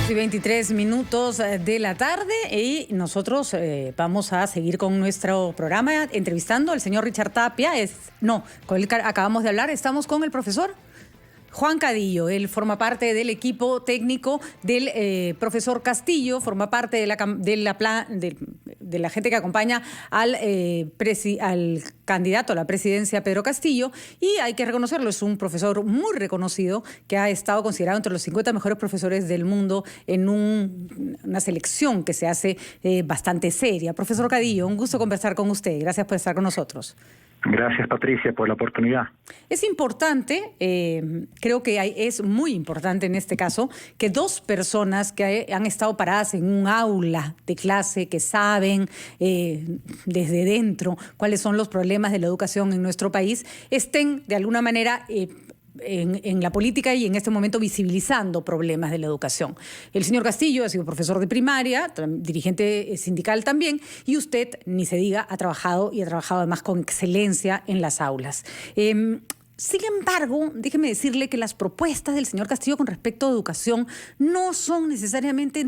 2:23 de la tarde y nosotros vamos a seguir con nuestro programa entrevistando al señor Richard Tapia. Con el que acabamos de hablar. Estamos con el profesor Juan Cadillo. Él forma parte del equipo técnico del profesor Castillo, forma parte de la gente que acompaña al candidato a la presidencia, Pedro Castillo, y hay que reconocerlo, es un profesor muy reconocido que ha estado considerado entre los 50 mejores profesores del mundo en una selección que se hace bastante seria. Profesor Cadillo, un gusto conversar con usted. Gracias por estar con nosotros. Gracias, Patricia, por la oportunidad. Es importante, creo que es muy importante en este caso, que dos personas que han estado paradas en un aula de clase, que saben desde dentro cuáles son los problemas de la educación en nuestro país, estén de alguna manera en la política y en este momento visibilizando problemas de la educación. El señor Castillo ha sido profesor de primaria, dirigente sindical también, y usted, ni se diga, ha trabajado además con excelencia en las aulas. Sin embargo, déjeme decirle que las propuestas del señor Castillo con respecto a educación no son necesariamente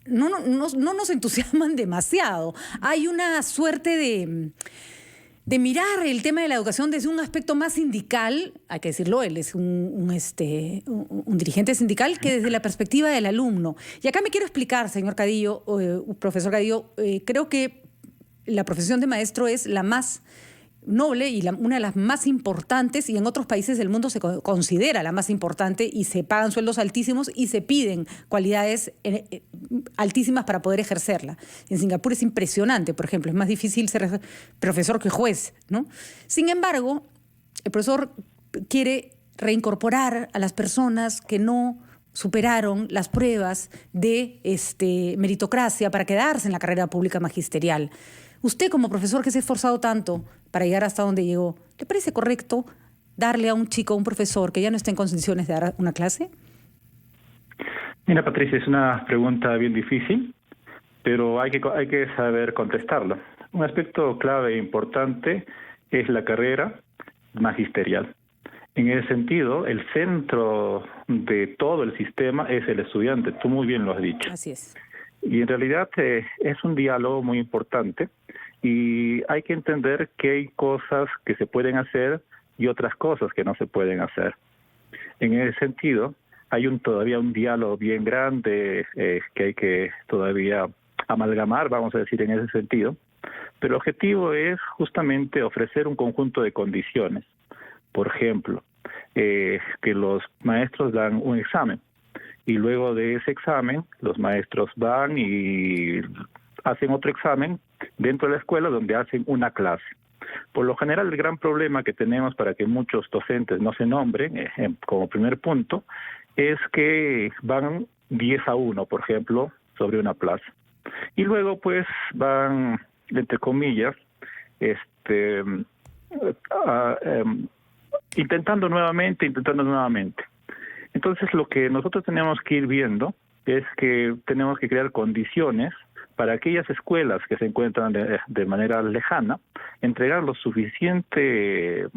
no nos entusiasman demasiado. Hay una suerte de mirar el tema de la educación desde un aspecto más sindical, hay que decirlo, él es un dirigente sindical, que desde la perspectiva del alumno. Y acá me quiero explicar, señor Cadillo, profesor Cadillo, creo que la profesión de maestro es la más noble y una de las más importantes, y en otros países del mundo se considera la más importante, y se pagan sueldos altísimos y se piden cualidades altísimas para poder ejercerla. En Singapur es impresionante, por ejemplo, es más difícil ser profesor que juez, ¿no? Sin embargo, el profesor quiere reincorporar a las personas que no superaron las pruebas de meritocracia para quedarse en la carrera pública magisterial. Usted, como profesor que se ha esforzado tanto para llegar hasta donde llegó, ¿le parece correcto darle a un chico, a un profesor que ya no está en condiciones de dar una clase? Mira, Patricia, es una pregunta bien difícil, pero hay que saber contestarla. Un aspecto clave e importante es la carrera magisterial. En ese sentido, el centro de todo el sistema es el estudiante. Tú muy bien lo has dicho. Así es. Y en realidad es un diálogo muy importante, y hay que entender que hay cosas que se pueden hacer y otras cosas que no se pueden hacer. En ese sentido, hay todavía un diálogo bien grande que hay que todavía amalgamar, vamos a decir, en ese sentido. Pero el objetivo es justamente ofrecer un conjunto de condiciones. Por ejemplo, que los maestros dan un examen, y luego de ese examen los maestros van y hacen otro examen dentro de la escuela donde hacen una clase. Por lo general, el gran problema que tenemos para que muchos docentes no se nombren, como primer punto, es que van 10-1, por ejemplo, sobre una plaza. Y luego pues van, entre comillas, intentando nuevamente. Entonces, lo que nosotros tenemos que ir viendo es que tenemos que crear condiciones para aquellas escuelas que se encuentran de manera lejana, entregar lo suficiente,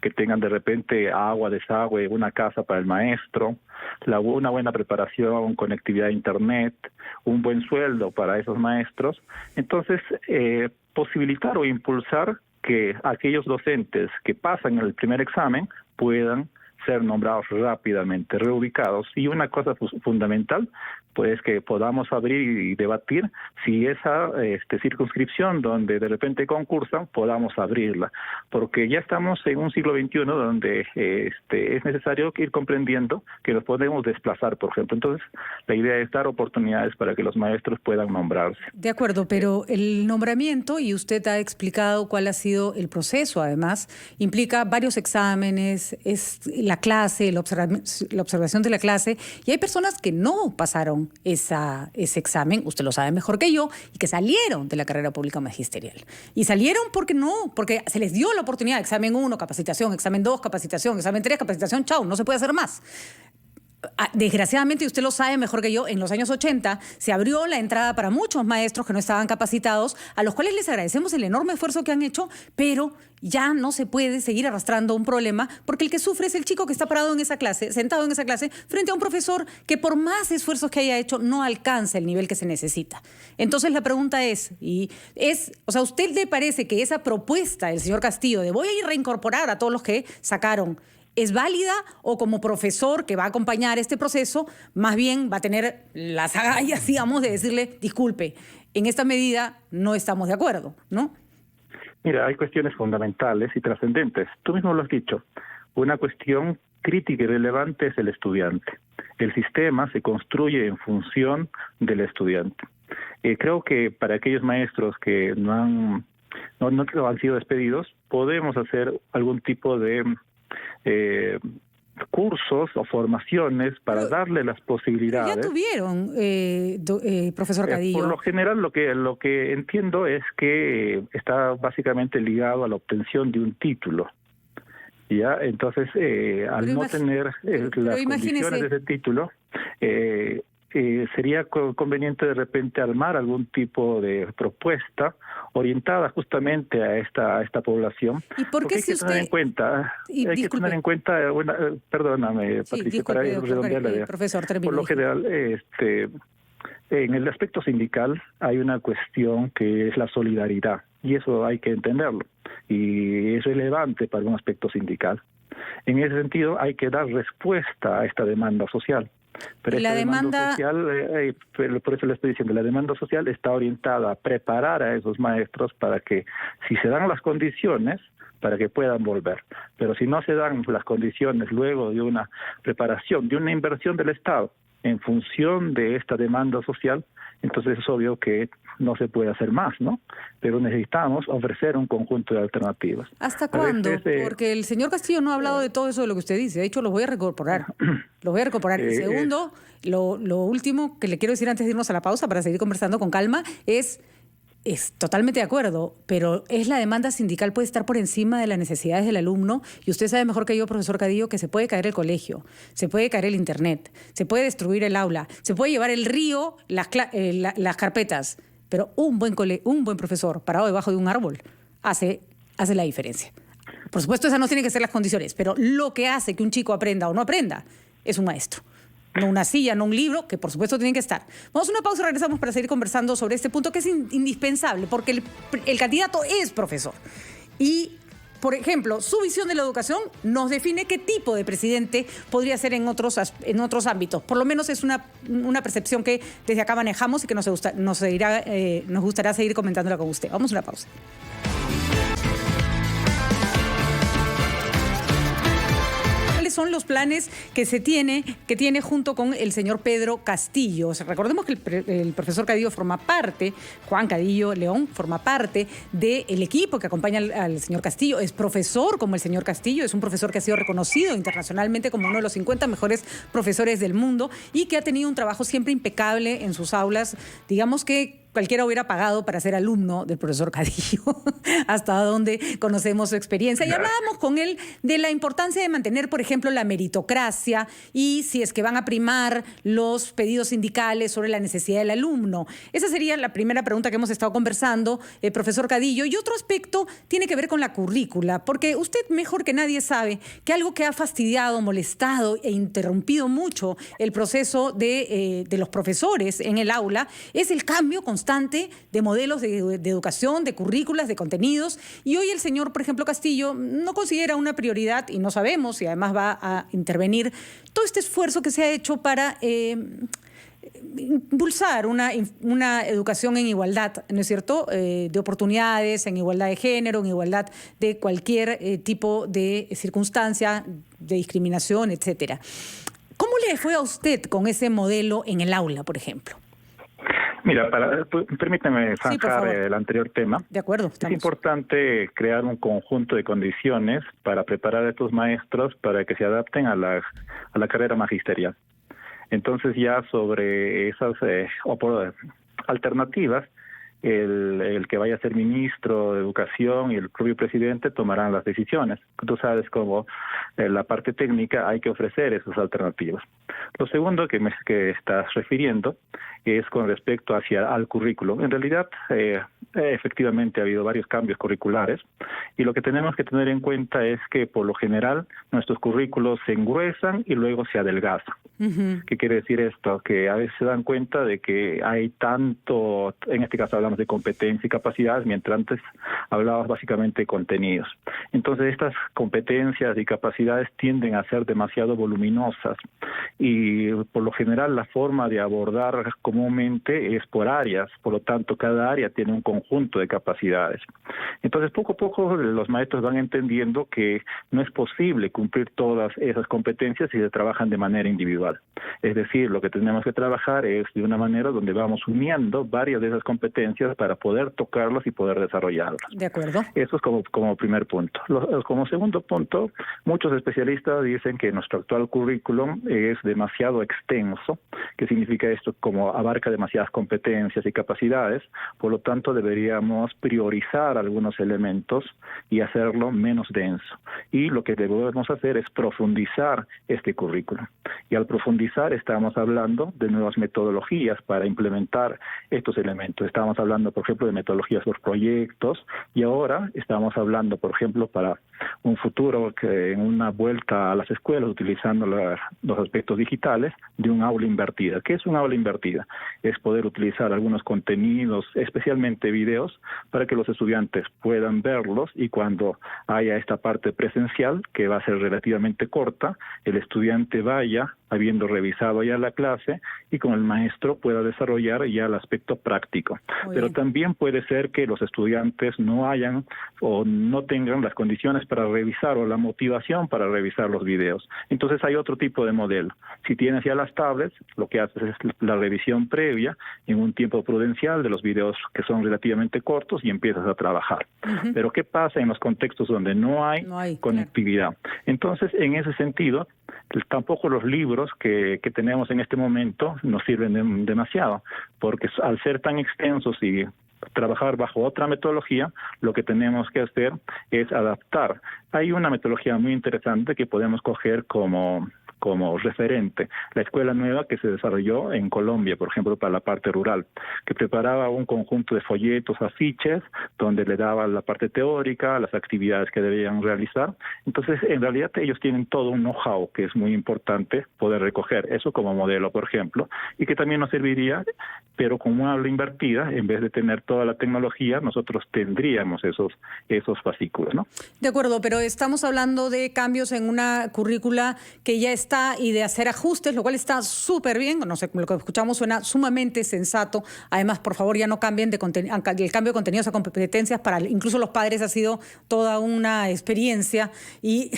que tengan de repente agua, desagüe, una casa para el maestro, una buena preparación, conectividad a Internet, un buen sueldo para esos maestros. Entonces, posibilitar o impulsar que aquellos docentes que pasan el primer examen puedan ser nombrados rápidamente, reubicados. Y una cosa fundamental, pues que podamos abrir y debatir si esa circunscripción donde de repente concursan, podamos abrirla. Porque ya estamos en un siglo XXI donde es necesario ir comprendiendo que nos podemos desplazar, por ejemplo. Entonces, la idea es dar oportunidades para que los maestros puedan nombrarse. De acuerdo, pero el nombramiento, y usted ha explicado cuál ha sido el proceso, además, implica varios exámenes, la clase, la observación de la clase, y hay personas que no pasaron ese examen, usted lo sabe mejor que yo, y que salieron de la carrera pública magisterial. Y salieron porque se les dio la oportunidad, examen 1, capacitación, examen 2, capacitación, examen 3, capacitación, chao, no se puede hacer más. Desgraciadamente, y usted lo sabe mejor que yo, en los años 80 se abrió la entrada para muchos maestros que no estaban capacitados, a los cuales les agradecemos el enorme esfuerzo que han hecho, pero ya no se puede seguir arrastrando un problema, porque el que sufre es el chico que está parado en esa clase, sentado en esa clase, frente a un profesor que por más esfuerzos que haya hecho no alcanza el nivel que se necesita. Entonces la pregunta es, o sea, ¿a usted le parece que esa propuesta del señor Castillo de voy a ir a reincorporar a todos los que sacaron es válida, o como profesor que va a acompañar este proceso, más bien va a tener las agallas, digamos, de decirle, disculpe, en esta medida no estamos de acuerdo, ¿no? Mira, hay cuestiones fundamentales y trascendentes. Tú mismo lo has dicho. Una cuestión crítica y relevante es el estudiante. El sistema se construye en función del estudiante. Creo que para aquellos maestros que no han sido despedidos, podemos hacer algún tipo de cursos o formaciones para darle las posibilidades. Ya tuvieron, profesor Cadillo. Por lo general, lo que entiendo es que está básicamente ligado a la obtención de un título. Ya, entonces, al no tener las condiciones de ese título, sería conveniente de repente armar algún tipo de propuesta orientada justamente a esta población. ¿Y por qué si usted... Hay que tener en cuenta, perdóname, sí, Patricia, para redondear la idea. Profesor, termine. Por lo general, en el aspecto sindical hay una cuestión que es la solidaridad, y eso hay que entenderlo, y es relevante para un aspecto sindical. En ese sentido, hay que dar respuesta a esta demanda social. Pero la demanda social, por eso le estoy diciendo, la demanda social está orientada a preparar a esos maestros para que, si se dan las condiciones, para que puedan volver. Pero si no se dan las condiciones luego de una preparación, de una inversión del Estado en función de esta demanda social, entonces es obvio que no se puede hacer más, ¿no? Pero necesitamos ofrecer un conjunto de alternativas. ¿Hasta cuándo? Porque el señor Castillo no ha hablado de todo eso de lo que usted dice. De hecho, los voy a reincorporar. Los voy a reincorporar. Y segundo, lo último que le quiero decir antes de irnos a la pausa para seguir conversando con calma es totalmente de acuerdo, pero la demanda sindical puede estar por encima de las necesidades del alumno, y usted sabe mejor que yo, profesor Cadillo, que se puede caer el colegio, se puede caer el internet, se puede destruir el aula, se puede llevar el río, las carpetas, pero un buen profesor parado debajo de un árbol hace la diferencia. Por supuesto, esas no tienen que ser las condiciones, pero lo que hace que un chico aprenda o no aprenda es un maestro. No una silla, no un libro, que por supuesto tienen que estar. Vamos a una pausa y regresamos para seguir conversando sobre este punto que es indispensable, porque el candidato es profesor. Y, por ejemplo, su visión de la educación nos define qué tipo de presidente podría ser en otros ámbitos. Por lo menos es una percepción que desde acá manejamos y que nos gustará seguir comentándola con usted. Vamos a una pausa. Son los planes que tiene junto con el señor Pedro Castillo. O sea, recordemos que el profesor Cadillo forma parte, Juan Cadillo León forma parte del equipo que acompaña al señor Castillo. Es profesor como el señor Castillo, es un profesor que ha sido reconocido internacionalmente como uno de los 50 mejores profesores del mundo y que ha tenido un trabajo siempre impecable en sus aulas. Digamos que cualquiera hubiera pagado para ser alumno del profesor Cadillo, hasta donde conocemos su experiencia. Y hablábamos con él de la importancia de mantener, por ejemplo, la meritocracia y si es que van a primar los pedidos sindicales sobre la necesidad del alumno. Esa sería la primera pregunta que hemos estado conversando, profesor Cadillo. Y otro aspecto tiene que ver con la currícula, porque usted mejor que nadie sabe que algo que ha fastidiado, molestado e interrumpido mucho el proceso de los profesores en el aula es el cambio constante de modelos de educación, de currículas, de contenidos. Y hoy el señor, por ejemplo, Castillo, no considera una prioridad, y no sabemos si además va a intervenir todo este esfuerzo que se ha hecho para impulsar una educación en igualdad, ¿no es cierto?, de oportunidades, en igualdad de género, en igualdad de cualquier tipo de circunstancia, de discriminación, etcétera. ¿Cómo le fue a usted con ese modelo en el aula, por ejemplo? Mira, permíteme zanjar el anterior tema. De acuerdo. Estamos. Es importante crear un conjunto de condiciones para preparar a estos maestros para que se adapten a la carrera magisterial. Entonces ya sobre esas alternativas el que vaya a ser ministro de Educación y el propio presidente tomarán las decisiones. Tú sabes cómo en la parte técnica hay que ofrecer esas alternativas. Lo segundo que estás refiriendo es con respecto al currículo. En realidad, efectivamente ha habido varios cambios curriculares y lo que tenemos que tener en cuenta es que por lo general nuestros currículos se engruesan y luego se adelgazan. Uh-huh. ¿Qué quiere decir esto? Que a veces se dan cuenta de que hay tanto, en este caso hablamos de competencia y capacidades, mientras antes hablabas básicamente de contenidos. Entonces estas competencias y capacidades tienden a ser demasiado voluminosas y por lo general la forma de abordar comúnmente es por áreas, por lo tanto cada área tiene un conjunto de capacidades. Entonces poco a poco los maestros van entendiendo que no es posible cumplir todas esas competencias si se trabajan de manera individual. Es decir, lo que tenemos que trabajar es de una manera donde vamos uniendo varias de esas competencias para poder tocarlas y poder desarrollarlas. De acuerdo. Eso es como primer punto. Como segundo punto, muchos especialistas dicen que nuestro actual currículum es demasiado extenso. ¿Qué significa esto? Como abarca demasiadas competencias y capacidades, por lo tanto deberíamos priorizar algunos elementos y hacerlo menos denso. Y lo que debemos hacer es profundizar este currículum. Y al profundizar estamos hablando de nuevas metodologías para implementar estos elementos. Estamos hablando, por ejemplo, de metodologías por proyectos y ahora estamos hablando, por ejemplo, para un futuro que en una vuelta a las escuelas utilizando los aspectos digitales de un aula invertida. ¿Qué es un aula invertida? Es poder utilizar algunos contenidos, especialmente videos, para que los estudiantes puedan verlos y cuando haya esta parte presencial, que va a ser relativamente corta, el estudiante vaya habiendo revisado ya la clase y con el maestro pueda desarrollar ya el aspecto práctico. Pero también puede ser que los estudiantes no hayan o no tengan las condiciones para revisar o la motivación para revisar los videos. Entonces hay otro tipo de modelo. Si tienes ya las tablets, lo que haces es la revisión previa en un tiempo prudencial de los videos que son relativamente cortos y empiezas a trabajar. Uh-huh. Pero ¿qué pasa en los contextos donde no hay conectividad? Claro. Entonces, en ese sentido, tampoco los libros que tenemos en este momento nos sirven demasiado, porque al ser tan extensos y trabajar bajo otra metodología, lo que tenemos que hacer es adaptar. Hay una metodología muy interesante que podemos coger como referente, la escuela nueva que se desarrolló en Colombia, por ejemplo, para la parte rural, que preparaba un conjunto de folletos, afiches, donde le daba la parte teórica, las actividades que debían realizar. Entonces, en realidad, ellos tienen todo un know-how que es muy importante poder recoger, eso como modelo, por ejemplo, y que también nos serviría, pero con una aula invertida, en vez de tener toda la tecnología, nosotros tendríamos esos fascículos, ¿no? De acuerdo, pero estamos hablando de cambios en una currícula que ya está y de hacer ajustes, lo cual está súper bien. No sé, lo que escuchamos suena sumamente sensato. Además, por favor, ya no cambien el cambio de contenidos a competencias para incluso los padres ha sido toda una experiencia y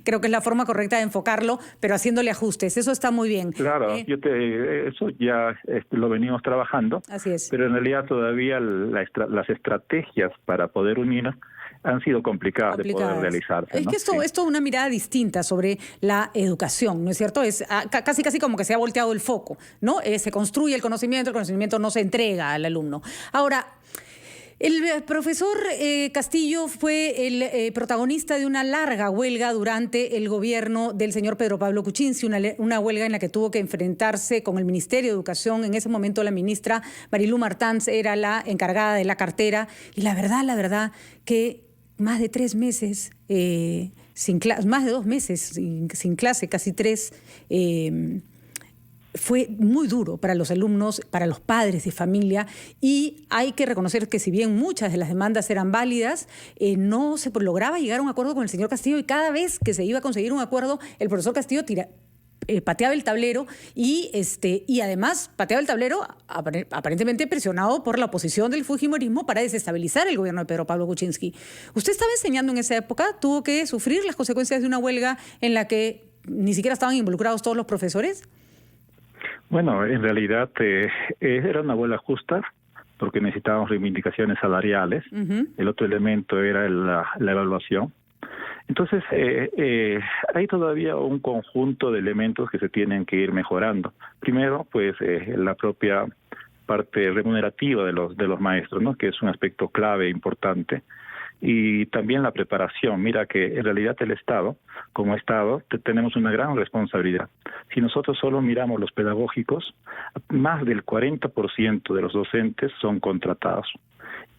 creo que es la forma correcta de enfocarlo, pero haciéndole ajustes. Eso está muy bien. Claro, eso ya lo venimos trabajando. Así es. Pero en realidad todavía las estrategias para poder unir han sido complicadas de poder realizarse. Es que esto es una mirada distinta sobre la educación, ¿no es cierto? Es casi como que se ha volteado el foco, ¿no? Se construye el conocimiento no se entrega al alumno. Ahora, el profesor Castillo fue el protagonista de una larga huelga durante el gobierno del señor Pedro Pablo Kuczynski, una huelga en la que tuvo que enfrentarse con el Ministerio de Educación. En ese momento la ministra Marilú Martans era la encargada de la cartera y la verdad que más de 3 meses más de 2 meses sin clase, casi 3, fue muy duro para los alumnos, para los padres de familia, y hay que reconocer que si bien muchas de las demandas eran válidas, no se lograba llegar a un acuerdo con el señor Castillo, y cada vez que se iba a conseguir un acuerdo, el profesor Castillo pateaba el tablero y además pateaba el tablero aparentemente presionado por la oposición del fujimorismo para desestabilizar el gobierno de Pedro Pablo Kuczynski. Usted estaba enseñando en esa época, tuvo que sufrir las consecuencias de una huelga en la que ni siquiera estaban involucrados todos los profesores. Bueno, en realidad era una huelga justa porque necesitábamos reivindicaciones salariales. Uh-huh. El otro elemento era la evaluación. Entonces, hay todavía un conjunto de elementos que se tienen que ir mejorando. Primero, pues, la propia parte remunerativa de los maestros, ¿no? Que es un aspecto clave, importante. Y también la preparación. Mira que en realidad el Estado, como Estado, tenemos una gran responsabilidad. Si nosotros solo miramos los pedagógicos, más del 40% de los docentes son contratados.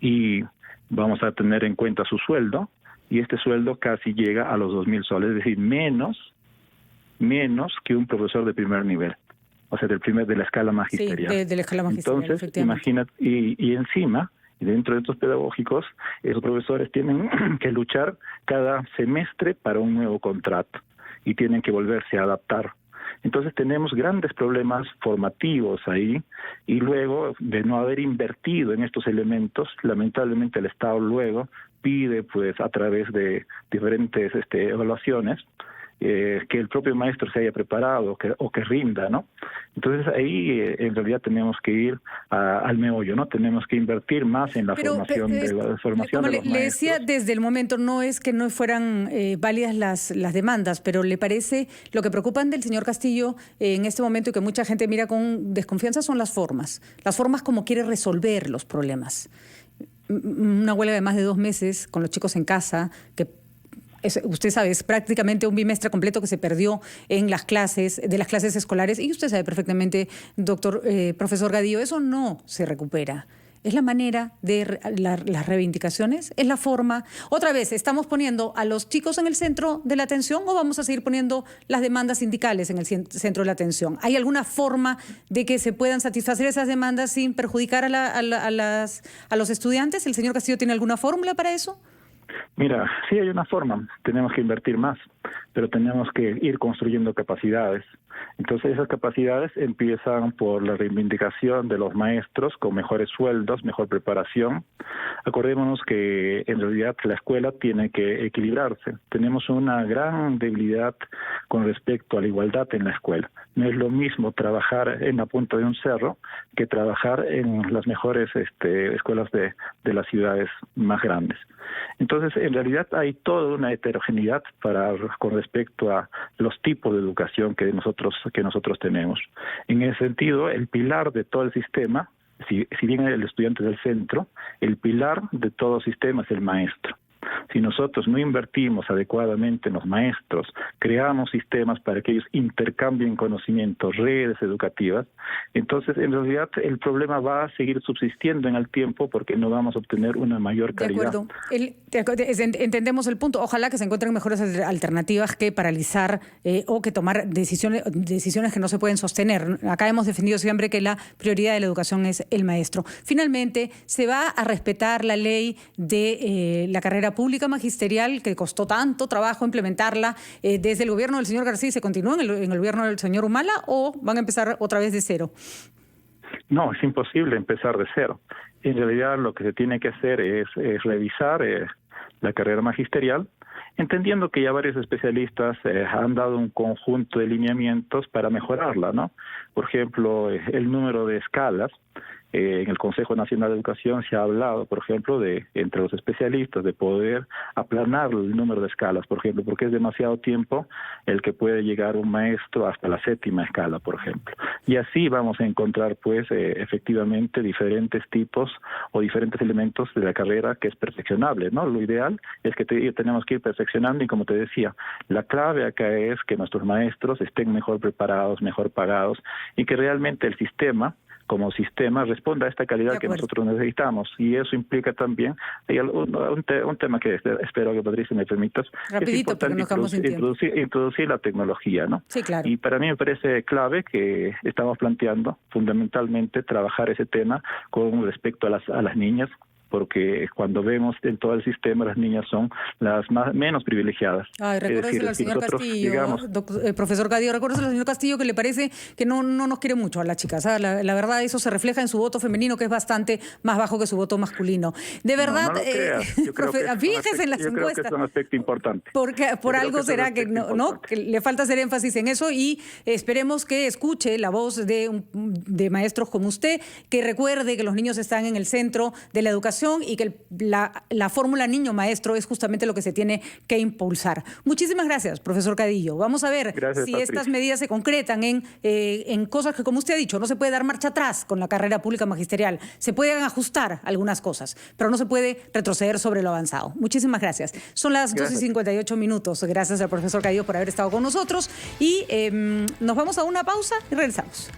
Y vamos a tener en cuenta su sueldo, y este sueldo casi llega a los 2.000 soles, es decir, menos que un profesor de primer nivel. O sea, de la escala magisterial. Sí, de la escala magisterial. Entonces, imagínate, y encima, dentro de estos pedagógicos, los profesores tienen que luchar cada semestre para un nuevo contrato y tienen que volverse a adaptar. Entonces tenemos grandes problemas formativos ahí, y luego de no haber invertido en estos elementos, lamentablemente el Estado luego pide, pues a través de diferentes evaluaciones, que el propio maestro se haya preparado o que rinda, ¿no? Entonces ahí en realidad tenemos que ir al meollo, ¿no? Tenemos que invertir más en la formación de los maestros. Le decía desde el momento, no es que no fueran válidas las demandas, pero ¿le parece lo que preocupan del señor Castillo en este momento y que mucha gente mira con desconfianza son las formas como quiere resolver los problemas? Una huelga de más de 2 meses con los chicos en casa, que usted sabe, es prácticamente un bimestre completo que se perdió en las clases escolares, y usted sabe perfectamente, profesor Gadillo, eso no se recupera. ¿Es la manera de las reivindicaciones? ¿Es la forma? Otra vez, ¿estamos poniendo a los chicos en el centro de la atención o vamos a seguir poniendo las demandas sindicales en el centro de la atención? ¿Hay alguna forma de que se puedan satisfacer esas demandas sin perjudicar a los estudiantes? ¿El señor Castillo tiene alguna fórmula para eso? Mira, sí hay una forma, tenemos que invertir más, pero tenemos que ir construyendo capacidades. Entonces esas capacidades empiezan por la reivindicación de los maestros con mejores sueldos, mejor preparación. Acordémonos que en realidad la escuela tiene que equilibrarse. Tenemos una gran debilidad con respecto a la igualdad en la escuela. No es lo mismo trabajar en la punta de un cerro que trabajar en las mejores escuelas de las ciudades más grandes. Entonces, en realidad hay toda una heterogeneidad con respecto a los tipos de educación que nosotros tenemos. En ese sentido, el pilar de todo el sistema, si bien el estudiante es el centro, el pilar de todo sistema es el maestro. Si nosotros no invertimos adecuadamente en los maestros, creamos sistemas para que ellos intercambien conocimientos, redes educativas, entonces en realidad el problema va a seguir subsistiendo en el tiempo porque no vamos a obtener una mayor calidad. De acuerdo. Entendemos el punto. Ojalá que se encuentren mejores alternativas que paralizar o que tomar decisiones que no se pueden sostener. Acá hemos defendido siempre que la prioridad de la educación es el maestro. Finalmente, ¿se va a respetar la ley de la carrera pública magisterial que costó tanto trabajo implementarla desde el gobierno del señor García y se continúa en el gobierno del señor Humala, o van a empezar otra vez de cero? No, es imposible empezar de cero. En realidad lo que se tiene que hacer es revisar la carrera magisterial, entendiendo que ya varios especialistas han dado un conjunto de lineamientos para mejorarla, ¿no? Por ejemplo, el número de escalas. En el Consejo Nacional de Educación se ha hablado, por ejemplo, entre los especialistas, de poder aplanar el número de escalas, por ejemplo, porque es demasiado tiempo el que puede llegar un maestro hasta la 7ª escala, por ejemplo. Y así vamos a encontrar, pues, efectivamente diferentes tipos o diferentes elementos de la carrera que es perfeccionable, ¿no? Lo ideal es que tenemos que ir perfeccionando y, como te decía, la clave acá es que nuestros maestros estén mejor preparados, mejor pagados y que realmente el sistema, como sistema, responda a esta calidad que nosotros necesitamos. Y eso implica también, hay un tema que espero que, Patricia, me permitas, rapidito, es importante introducir la tecnología, ¿no? Sí, claro. Y para mí me parece clave que estamos planteando fundamentalmente trabajar ese tema con respecto a las niñas, porque cuando vemos en todo el sistema las niñas son las menos privilegiadas. Ay, recuérdeselo al señor Castillo, profesor Gadillo, recuérdeselo al señor Castillo que le parece que no nos quiere mucho a las chicas. La verdad, eso se refleja en su voto femenino, que es bastante más bajo que su voto masculino. De verdad, fíjese en las encuestas. Yo creo que es un aspecto importante. Porque por algo será que le falta hacer énfasis en eso, y esperemos que escuche la voz de maestros como usted, que recuerde que los niños están en el centro de la educación educación y que la fórmula niño maestro es justamente lo que se tiene que impulsar. Muchísimas gracias, profesor Cadillo. Vamos a ver si estas medidas se concretan en cosas que, como usted ha dicho, no se puede dar marcha atrás con la carrera pública magisterial. Se pueden ajustar algunas cosas, pero no se puede retroceder sobre lo avanzado. Muchísimas gracias. Son las 2:58. Gracias al profesor Cadillo por haber estado con nosotros y nos vamos a una pausa y regresamos.